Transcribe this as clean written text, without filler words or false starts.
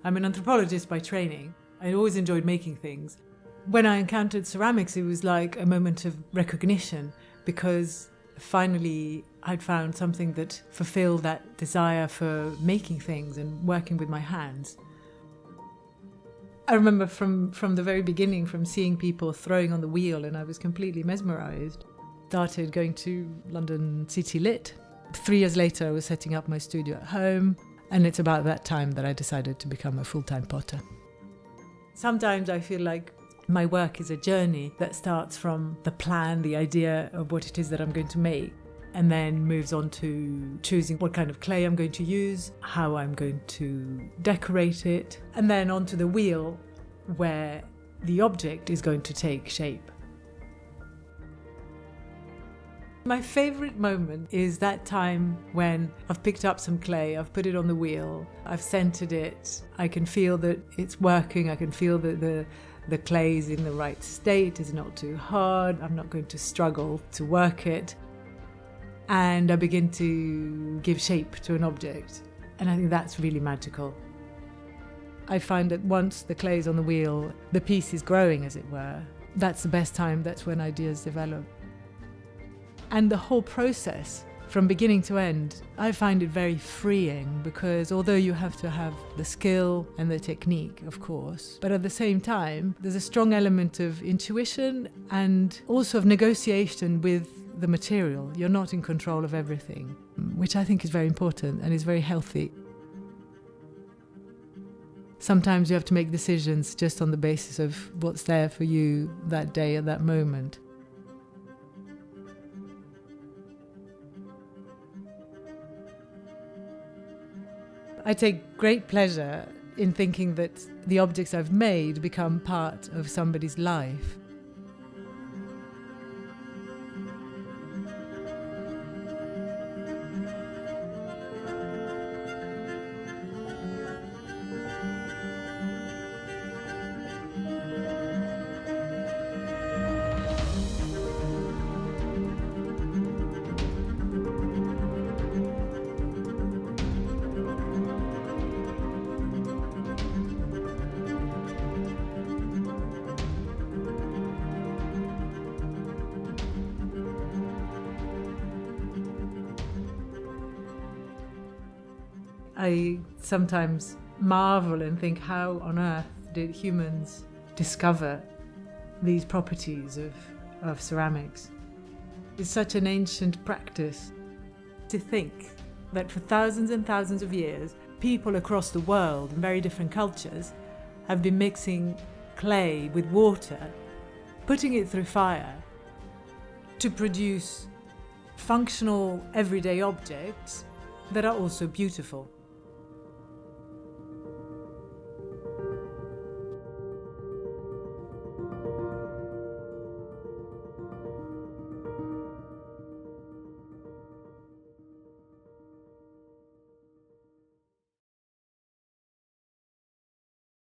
I'm an anthropologist by training. I always enjoyed making things. When I encountered ceramics, it was like a moment of recognition, because finally I'd found something that fulfilled that desire for making things and working with my hands. I remember from the very beginning, from seeing people throwing on the wheel, and I was completely mesmerised. Started going to London City Lit. 3 years later, I was setting up my studio at home, and it's about that time that I decided to become a full-time potter. Sometimes I feel like my work is a journey that starts from the plan, the idea of what it is that I'm going to make, and then moves on to choosing what kind of clay I'm going to use, how I'm going to decorate it, and then onto the wheel where the object is going to take shape. My favourite moment is that time when I've picked up some clay, I've put it on the wheel, I've centred it, I can feel that it's working, I can feel that the clay is in the right state, it's not too hard, I'm not going to struggle to work it. And I begin to give shape to an object. And I think that's really magical. I find that once the clay is on the wheel, the piece is growing, as it were. That's the best time, that's when ideas develop. And the whole process, from beginning to end, I find it very freeing, because although you have to have the skill and the technique, of course, but at the same time, there's a strong element of intuition and also of negotiation with the material. You're not in control of everything, which I think is very important and is very healthy. Sometimes you have to make decisions just on the basis of what's there for you that day at that moment. I take great pleasure in thinking that the objects I've made become part of somebody's life. I sometimes marvel and think, how on earth did humans discover these properties of ceramics? It's such an ancient practice. To think that for thousands and thousands of years, people across the world in very different cultures have been mixing clay with water, putting it through fire to produce functional everyday objects that are also beautiful.